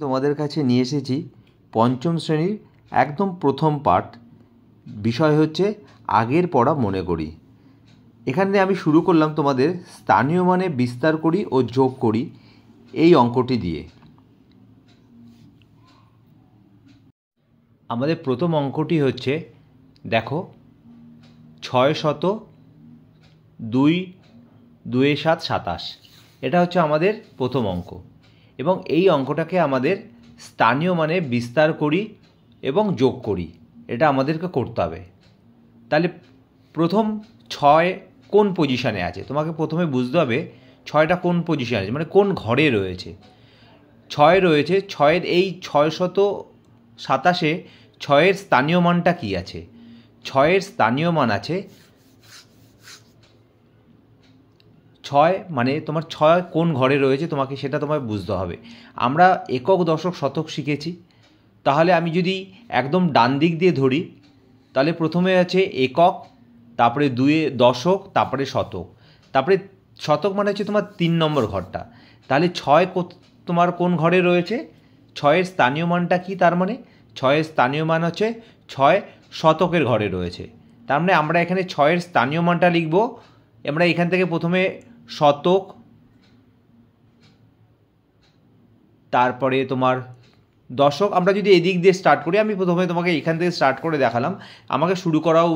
তোমাদের কাছে নিয়ে এসেছি পঞ্চম শ্রেণীর একদম প্রথম পাঠ। বিষয় হচ্ছে আগের পড়া মনে করি। এখানে আমি শুরু করলাম তোমাদের স্থানীয় মানে বিস্তার করি ও যোগ করি এই অঙ্কটি দিয়ে। আমাদের প্রথম অঙ্কটি হচ্ছে, দেখো 602 2 7 27, এটা হচ্ছে আমাদের প্রথম অঙ্ক এবং এই অঙ্কটাকে আমাদের স্থানীয় মানে বিস্তার করি এবং যোগ করি, এটা আমাদেরকে করতে হবে। তাহলে প্রথম 6 কোন পজিশানে আছে তোমাকে প্রথমে বুঝতে হবে 6টা কোন পজিশানে আছে, মানে কোন ঘরে রয়েছে। 6 রয়েছে, 6-এর এই 627-এ 6-এর স্থানীয় মানটা কী আছে? 6-এর স্থানীয় মান আছে 6, মানে তোমার 6 কোন ঘরে রয়েছে তোমাকে সেটা তোমায় বুঝতে হবে। আমরা একক দশক শতক শিখেছি, তাহলে আমি যদি একদম ডান দিক দিয়ে ধরি তাহলে প্রথমে আছে একক, তারপরে 2 দশক, তারপরে শতক, তারপরে শতক মানে হচ্ছে তোমার 3 নম্বর ঘরটা। তাহলে 6 তোমার কোন ঘরে রয়েছে? 6-এর স্থানীয় মানটা কি? তার মানে 6-এর স্থানীয় মান হচ্ছে 6 শতকের ঘরে রয়েছে। তার মানে আমরা এখানে 6-এর স্থানীয় মানটা লিখব। আমরা এখান থেকে প্রথমে শতক, তারপরে তোমার দশক, আমরা যদি এদিক দিয়ে স্টার্ট করি, আমি প্রথমে তোমাকে এখান থেকে স্টার্ট করে দেখালাম, আমাকে শুরু করাও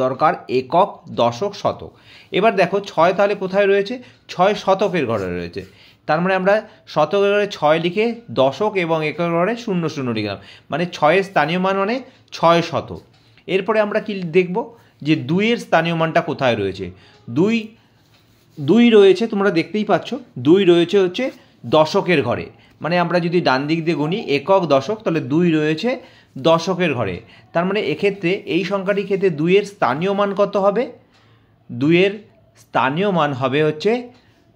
দরকার একক, দশক, শতক। এবার দেখো 6 তাহলে কোথায় রয়েছে? 6 শতকের ঘরে রয়েছে। তার মানে আমরা শতকের ঘরে 6 লিখে দশক এবং একের ঘরে 0 0 লিখলাম, মানে 6-এর স্থানীয় মান মানে 6 শতক। এরপরে আমরা কি দেখব যে 2-এর স্থানীয় মানটা কোথায় রয়েছে। 2 রয়েছে, তোমরা দেখতেই পাচ্ছ 2 রয়েছে হচ্ছে দশকের ঘরে, মানে আমরা যদি ডান দিক দিয়ে গুনি একক দশক, তাহলে 2 রয়েছে দশকের ঘরে। তার মানে এক্ষেত্রে এই সংখ্যাটির ক্ষেত্রে 2-এর স্থানীয় মান কত হবে? 2-এর স্থানীয় মান হবে হচ্ছে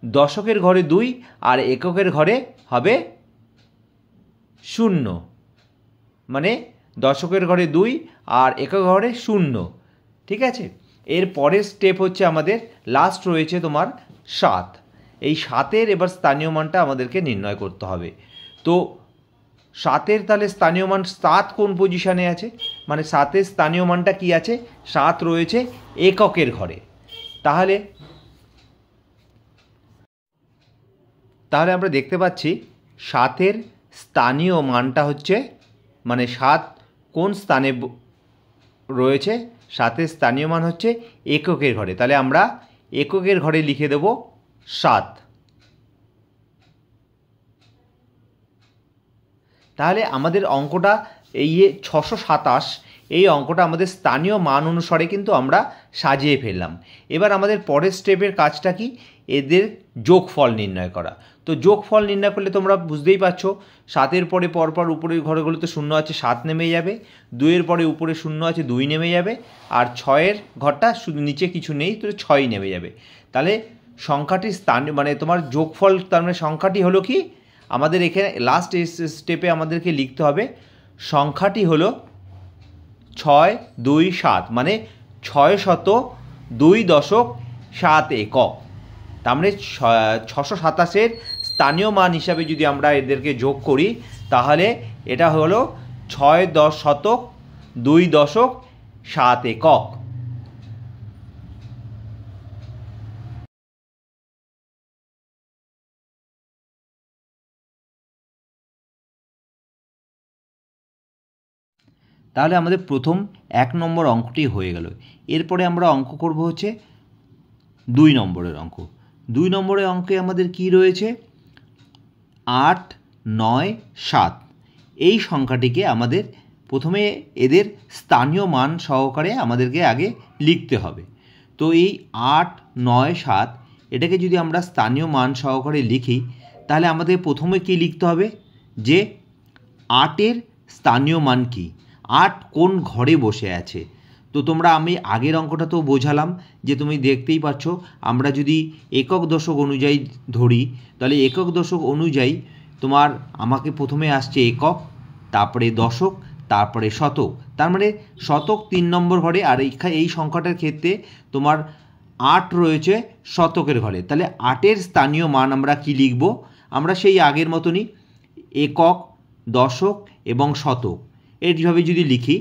দশকের ঘরে 2 আর এককের ঘরে হবে 0, মানে দশকের ঘরে 2 আর একক ঘরে 0। ঠিক আছে, এর পরের স্টেপ হচ্ছে আমাদের লাস্ট রয়েছে তোমার 7। এই 7-এর এবার স্থানীয় মানটা আমাদেরকে নির্ণয় করতে হবে। তো 7-এর তাহলে স্থানীয় মান 7 কোন পজিশানে আছে, মানে 7-এর স্থানীয় মানটা কি আছে? 7 রয়েছে এককের ঘরে। তাহলে আমরা দেখতে পাচ্ছি 7-এর স্থানীয় মানটা হচ্ছে, মানে 7 কোন স্থানে রয়েছে? 7-এর স্থানীয় মান হচ্ছে এককের ঘরে। তাহলে আমরা এককের ঘরে লিখে দেব 7। তাহলে আমাদের অঙ্কটা এই 627, এই অঙ্কটা আমাদের স্থানীয় মান অনুসারে কিন্তু আমরা সাজিয়ে ফেললাম। এবার আমাদের পরের স্টেপের কাজটা কি? এদের যোগফল নির্ণয় করা। তো যোগফল নির্ণয় করলে তোমরা বুঝতেই পারছো, 7-এর পরে পরপর উপরের ঘরগুলোতে 0 আছে, 7 নেমে যাবে। 2-এর পরে উপরে 0 আছে, 2 নেমে যাবে। আর 6-এর ঘরটা শুধু নিচে কিছু নেই, তো 6ই নেমে যাবে। তাহলে সংখ্যাটির স্থানীয় মানে তোমার যোগফল, তার মানে সংখ্যাটি হলো কি? আমাদের এখানে লাস্ট স্টেপে আমাদেরকে লিখতে হবে সংখ্যাটি হলো 627, মানে 602.7 একক। তার মানে 627-এর স্থানীয় মান হিসাবে যদি আমরা এদেরকে যোগ করি তাহলে এটা হলো 6.2.7 একক। তাহলে আমাদের প্রথম 1 নম্বর অঙ্কটি হয়ে গেল। এরপরে আমরা অঙ্ক করব হচ্ছে 2 নম্বরের অঙ্ক। 2 নম্বরের অঙ্কে আমাদের কি রয়েছে? 8 9 7, এই সংখ্যাটিকে আমাদের প্রথমে এদের স্থানীয় মান সহকারে আমাদেরকে আগে লিখতে হবে। তো এই 8 9 7 এটাকে যদি আমরা স্থানীয় মান সহকারে লিখি তাহলে আমাদের প্রথমে কি লিখতে হবে যে 8-এর স্থানীয় মান কি, 8 কোন ঘরে বসে আছে। তো তোমরা, আমি আগের অঙ্কটা তো বোঝালাম যে তুমি দেখতেই পাচ্ছ, আমরা যদি একক দশক অনুযায়ী ধরি তাহলে একক দশক অনুযায়ী তোমার আমাকে প্রথমে আসছে একক, তারপরে দশক, তারপরে শতক। তার মানে শতক 3 নম্বর ঘরে, আর এই সংখ্যাটার ক্ষেত্রে তোমার 8 রয়েছে শতকের ঘরে। তাহলে 8-এর স্থানীয় মান আমরা কি লিখব? আমরা সেই আগের মতনই একক, দশক এবং শতক এইভাবে যদি লিখি,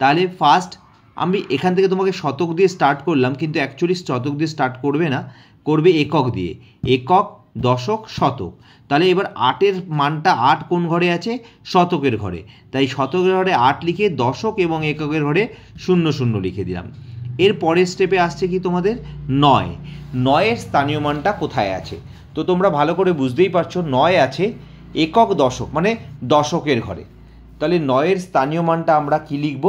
তাহলে ফার্স্ট আমি এখান থেকে তোমাকে শতক দিয়ে স্টার্ট করলাম, কিন্তু অ্যাকচুয়ালি শতক দিয়ে স্টার্ট করবে না, করবে একক দিয়ে, একক, দশক, শতক। তাহলে এবার 8-এর মানটা 8 কোন ঘরে আছে? শতকের ঘরে। তাই শতকের ঘরে 8 লিখে দশক এবং এককের ঘরে 0 0 লিখে দিলাম। এর পরের স্টেপে আসছে কি তোমাদের 9। 9-এর স্থানীয় মানটা কোথায় আছে? তো তোমরা ভালো করে বুঝতেই পারছো, 9 আছে একক দশক মানে দশকের ঘরে। তাহলে 9-এর স্থানীয় মানটা আমরা কি লিখব?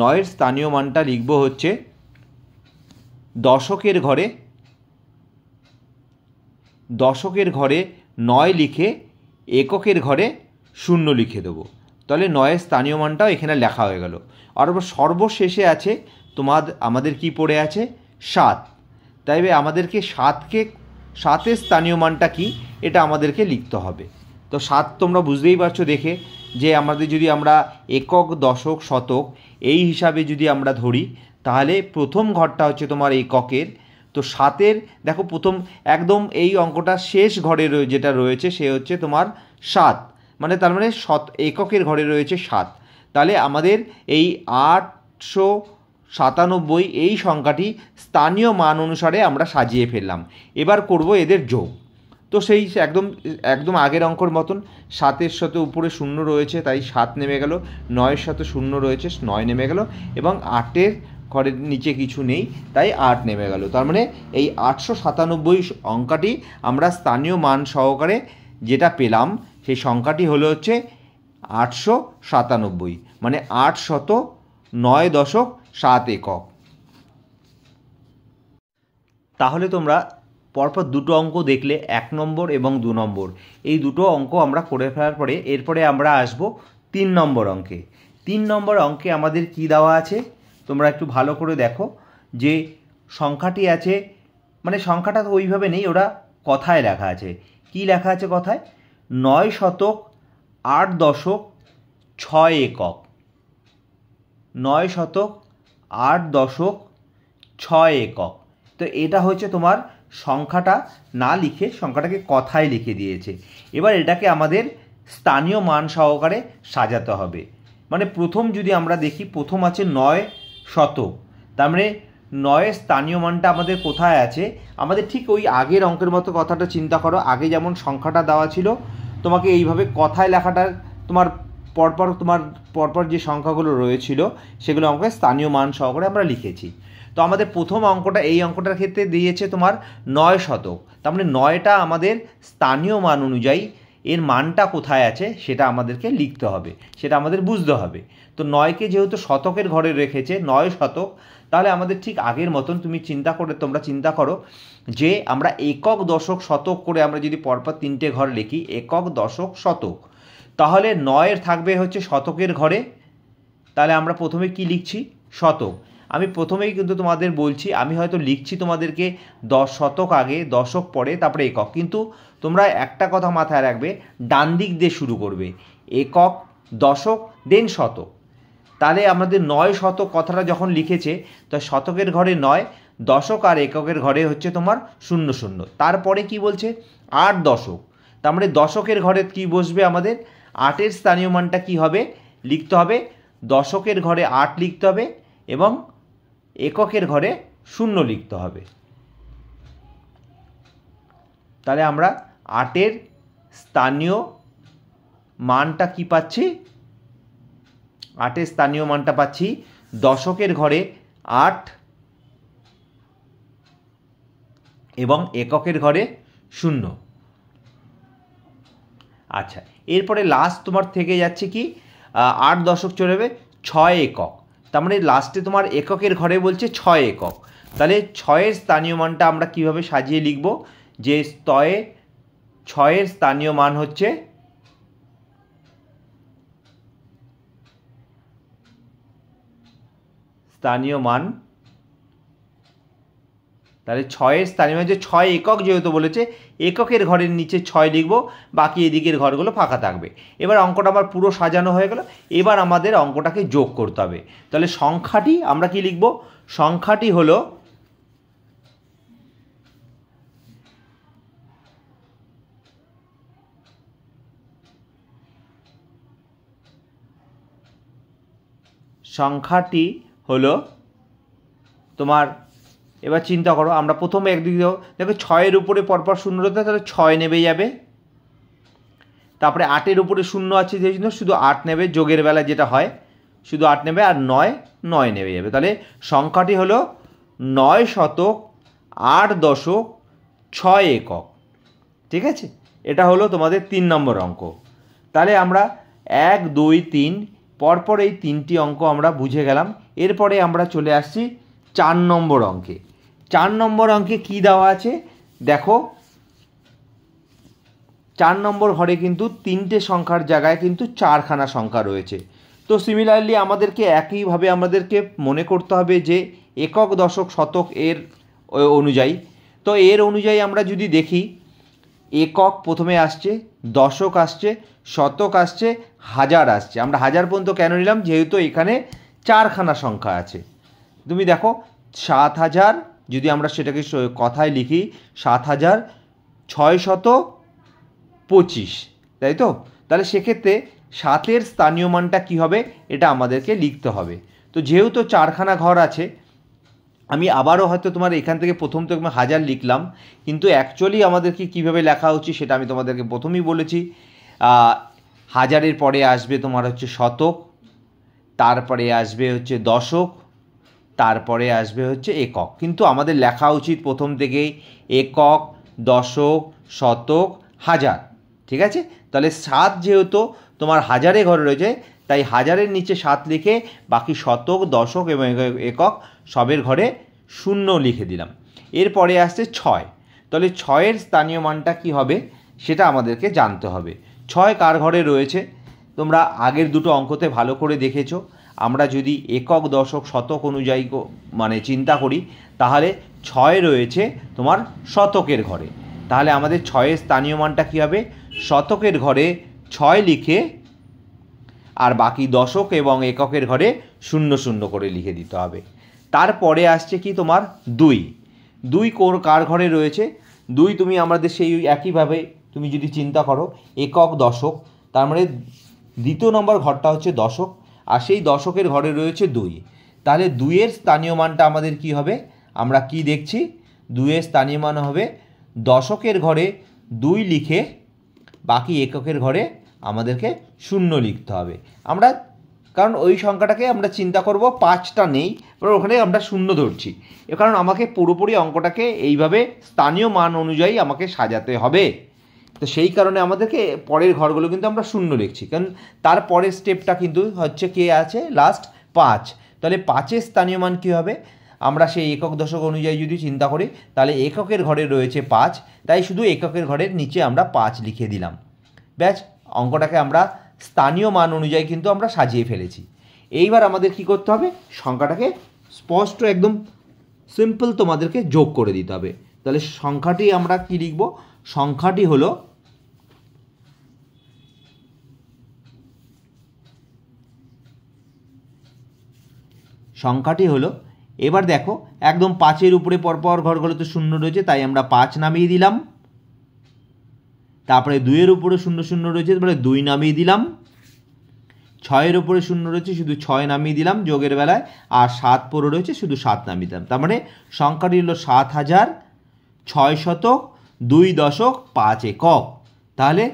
9-এর স্থানীয় মানটা লিখব হচ্ছে দশকের ঘরে, দশকের ঘরে 9 লিখে এককের ঘরে 0 লিখে দেবো। তাহলে 9-এর স্থানীয় মানটাও এখানে লেখা হয়ে গেল। আর সর্বশেষে আছে আমাদের কি পড়ে আছে? 7। তাই আমাদেরকে 7-এর স্থানীয় মানটা কি এটা আমাদেরকে লিখতে হবে। তো 7 তোমরা বুঝতেই পারছো দেখে যে আমাদের যদি আমরা একক, দশক, শতক এই হিসাবে যদি আমরা ধরি, তাহলে প্রথম ঘরটা হচ্ছে তোমার এককের। তো 7-এর দেখো প্রথম একদম এই অঙ্কটা শেষ ঘরে যেটা রয়েছে সে হচ্ছে তোমার 7, মানে তার মানে এককের ঘরে রয়েছে 7। তাহলে আমাদের এই 897 এই সংখ্যাটি স্থানীয় মান অনুসারে আমরা সাজিয়ে ফেললাম। এবার করব এদের যোগ। তো সেই একদম আগের অঙ্কর মতন 7-এর সাথে উপরে 0 রয়েছে তাই 7 নেমে গেল, 9-এর সাথে 0 রয়েছে 9 নেমে গেল, এবং 8-এর ঘরের নিচে কিছু নেই তাই 8 নেমে গেল। তার মানে এই 897 সংখ্যাটি আমরা স্থানীয় মান সহকারে যেটা পেলাম সেই সংখ্যাটি হলো হচ্ছে 897, মানে 809.7 একক। তাহলে তোমরা পরপর দুটো অঙ্ক দেখলে, 1 নম্বর এবং 2 নম্বর, এই দুটো অঙ্ক আমরা করে ফেলার পরে এরপরে আমরা আসব 3 নম্বর অঙ্কে। 3 নম্বর অঙ্কে আমাদের কি দেওয়া আছে তোমরা একটু ভালো করে দেখো, যে সংখ্যাটি আছে, মানে সংখ্যাটা তো ওইভাবে নেই, ওরা কথায় লেখা আছে। কি লেখা আছে কথায়? 9 শতক 8 দশক 6 একক। 9 শতক 8 দশক 6 একক। তো এটা হচ্ছে তোমার সংখ্যাটা না লিখে সংখ্যাটাকে কথায় লিখে দিয়েছে। এবার এটাকে আমাদের স্থানীয় মান সহকারে সাজাতে হবে। মানে প্রথম যদি আমরা দেখি, প্রথম আছে 9 শতক, তার মানে 9-এর স্থানীয় মানটা আমাদের কোথায় আছে? আমাদের ঠিক ওই আগের অঙ্কের মতো কথাটা চিন্তা করো। আগে যেমন সংখ্যাটা দেওয়া ছিল, তোমাকে এইভাবে কথায় লেখাটা তোমার পরপর যে সংখ্যাগুলো রয়েছিল সেগুলো অঙ্কের স্থানীয় মান সহকারে আমরা লিখেছি। তো আমাদের প্রথম অঙ্কটা, এই অঙ্কটার ক্ষেত্রে দিয়েছে তোমার 9 শতক, তার মানে 9টা আমাদের স্থানীয় মান অনুযায়ী এর মানটা কোথায় আছে সেটা আমাদেরকে লিখতে হবে, সেটা আমাদের বুঝতে হবে। তো 9কে যেহেতু শতকের ঘরে রেখেছে 9 শতক, তাহলে আমাদের ঠিক আগের মতন তোমরা চিন্তা করো যে আমরা একক, দশক, শতক করে আমরা যদি পরপর 3টে ঘর লিখি, একক, দশক, শতক, তাহলে 9-এর থাকবে হচ্ছে শতকের ঘরে। তাহলে আমরা প্রথমে কি লিখছি? শতক। আমি প্রথমেই কিন্তু তোমাদের বলছি, আমি হয়তো লিখছি তোমাদেরকে 10 শতক আগে, দশক পরে, তারপরে একক, কিন্তু তোমরা একটা কথা মাথায় রাখবে, ডান দিক দিয়ে শুরু করবে, একক, দশক, দেন শতক। তাহলে আমাদের 9 শতক কথাটা যখন লিখেছে, তো শতকের ঘরে 9, দশক আর এককের ঘরে হচ্ছে তোমার 0 0। তারপরে কি বলছে? 8 দশক, তার মানে দশকের ঘরে কি বসবে আমাদের? 8-এর স্থানীয় মানটা কি হবে? লিখতে হবে দশকের ঘরে 8 লিখতে হবে এবং এককের ঘরে 0 লিখতে হবে। তাহলে আমরা 8-এর স্থানীয় মানটা কি পাচ্ছি? 8-এর স্থানীয় মানটা পাচ্ছি দশকের ঘরে 8 এবং এককের ঘরে 0। আচ্ছা, এরপরে লাস্ট তোমার থেকে যাচ্ছে কি 8 দশক চলে যাবে 6 একক, তার মানে লাস্টে তোমার এককের ঘরে বলছে 6 একক। তাহলে 6-এর স্থানীয় মানটা আমরা কিভাবে সাজিয়ে লিখব? যে 6-এর স্থানীয় মান হচ্ছে স্থানীয় মান, তাহলে 6-এর স্থানীয় মান যে 6 একক, যেহেতু বলেছে এককের ঘরের নিচে 6 লিখব, বাকি এদিকের ঘরগুলো ফাঁকা থাকবে। এবার অঙ্কটা আমার পুরো সাজানো হয়ে গেল। এবার আমাদের অঙ্কটাকে যোগ করতে হবে। তাহলে সংখ্যাটি আমরা কি লিখব? সংখ্যাটি হলো সংখ্যাটি হলো তোমার, এবার চিন্তা করো, আমরা প্রথমে একদিকে দেখো 6-এর উপরে পরপর শূন্য রয়েছে, তাহলে 6 নেবে যাবে। তারপরে 8-এর উপরে শূন্য আছে যে জন্য শুধু 8 নেবে, যোগের বেলা যেটা হয় শুধু 8 নেবে, আর 9 নেবে যাবে। তাহলে সংখ্যাটি হলো 9 শতক 8 দশক 6 একক। ঠিক আছে, এটা হলো তোমাদের 3 নম্বর অঙ্ক। তাহলে আমরা 1, 2, 3 পরপর এই 3টি অঙ্ক আমরা বুঝে গেলাম। এরপরে আমরা চলে আসছি 4 নম্বর অঙ্কে। 4 নম্বর অঙ্কে কি দেওয়া আছে দেখো, 4 নম্বর ঘরে কিন্তু 3টে সংখ্যার জায়গায় কিন্তু 4খানা সংখ্যা রয়েছে। তো সিমিলারলি আমাদেরকে একইভাবে আমাদেরকে মনে করতে হবে যে একক, দশক, শতক এর অনুযায়ী। তো এর অনুযায়ী আমরা যদি দেখি, একক প্রথমে আসছে, দশক আসছে, শতক আসছে, হাজার আসছে। আমরা হাজার পর্যন্ত কেন নিলাম, যেহেতু এখানে 4খানা সংখ্যা আছে। তুমি দেখো 7,000, যদি আমরা সেটাকে কথায় লিখি 7,625, তাই তো? তাহলে সেক্ষেত্রে 7-এর স্থানীয় মানটা কী হবে এটা আমাদেরকে লিখতে হবে। তো যেহেতু 4খানা ঘর আছে, আমি আবারও হয়তো তোমার এখান থেকে প্রথম থেকে 1000 লিখলাম, কিন্তু অ্যাকচুয়ালি আমাদেরকে কীভাবে লেখা উচিত সেটা আমি তোমাদেরকে প্রথমেই বলেছি। 1000-এর পরে আসবে তোমার হচ্ছে শতক, তারপরে আসবে হচ্ছে দশক, তারপরে আসবে হচ্ছে একক। কিন্তু আমাদের লেখা উচিত প্রথম থেকেই একক, দশক, শতক, হাজার। ঠিক আছে, তাহলে 7 যেহেতু তোমার 1000-এ ঘরে রয়েছে, তাই 1000-এর নিচে 7 লিখে বাকি শতক, দশক এবং একক সবের ঘরে 0 লিখে দিলাম। এরপরে আসছে 6। তাহলে 6-এর স্থানীয় মানটা কি হবে সেটা আমাদেরকে জানতে হবে। 6 কার ঘরে রয়েছে তোমরা আগের দুটো অঙ্কতে ভালো করে দেখেছো। আমরা যদি একক, দশক, শতক অনুযায়ী মানে চিন্তা করি, তাহলে 6 রয়েছে তোমার শতকের ঘরে। তাহলে আমাদের 6-এর স্থানীয় মানটা কী হবে, শতকের ঘরে 6 লিখে আর বাকি দশক এবং এককের ঘরে 0 করে লিখে দিতে হবে। তারপরে আসছে কি তোমার 2 কার ঘরে রয়েছে, 2 তুমি আমাদের সেই একইভাবে তুমি যদি চিন্তা করো একক, দশক, তার মানে দ্বিতীয় নম্বর ঘরটা হচ্ছে দশক, আর সেই দশকের ঘরে রয়েছে 2। তাহলে 2-এর স্থানীয় মানটা আমাদের কি হবে, আমরা কি দেখছি, 2-এর স্থানীয় মান হবে দশকের ঘরে 2 লিখে বাকি এককের ঘরে আমাদেরকে 0 লিখতে হবে। আমরা কারণ ওই সংখ্যাটাকে আমরা চিন্তা করব 5টা নেই, ওখানে আমরা 0 ধরছি, এ কারণ আমাকে পুরোপুরি অঙ্কটাকে এইভাবে স্থানীয় মান অনুযায়ী আমাকে সাজাতে হবে। তো সেই কারণে আমাদেরকে পরের ঘরগুলো কিন্তু আমরা 0 লিখছি, কারণ তার পরের স্টেপটা কিন্তু হচ্ছে কে আছে লাস্ট 5। তাহলে 5-এর স্থানীয় মান কী হবে, আমরা সেই একক, দশক অনুযায়ী যদি চিন্তা করি, তাহলে এককের ঘরে রয়েছে 5, তাই শুধু এককের ঘরের নিচে আমরা 5 লিখে দিলাম। ব্যাস, অঙ্কটাকে আমরা স্থানীয় মান অনুযায়ী কিন্তু আমরা সাজিয়ে ফেলেছি। এইবার আমাদের কি করতে হবে, সংখ্যাটাকে স্পষ্ট একদম সিম্পল তোমাদেরকে যোগ করে দিতে হবে। তাহলে সংখ্যাটি আমরা কি লিখব, সংখ্যাটি হলো এবার দেখো একদম 5-এর উপরে পরপর ঘরগুলোতে 0 রয়েছে, তাই আমরা 5 নামিয়ে দিলাম। তারপরে 2-এর উপরে 0 রয়েছে, তারপরে 2 নামিয়ে দিলাম। 6-এর উপরে 0 রয়েছে, শুধু 6 নামিয়ে দিলাম যোগের বেলায়, আর 7 পড়ে রয়েছে, শুধু 7 নামিয়ে দিলাম। তার মানে সংখ্যাটি হলো 7,600 2 দশক 5 একক। তাহলে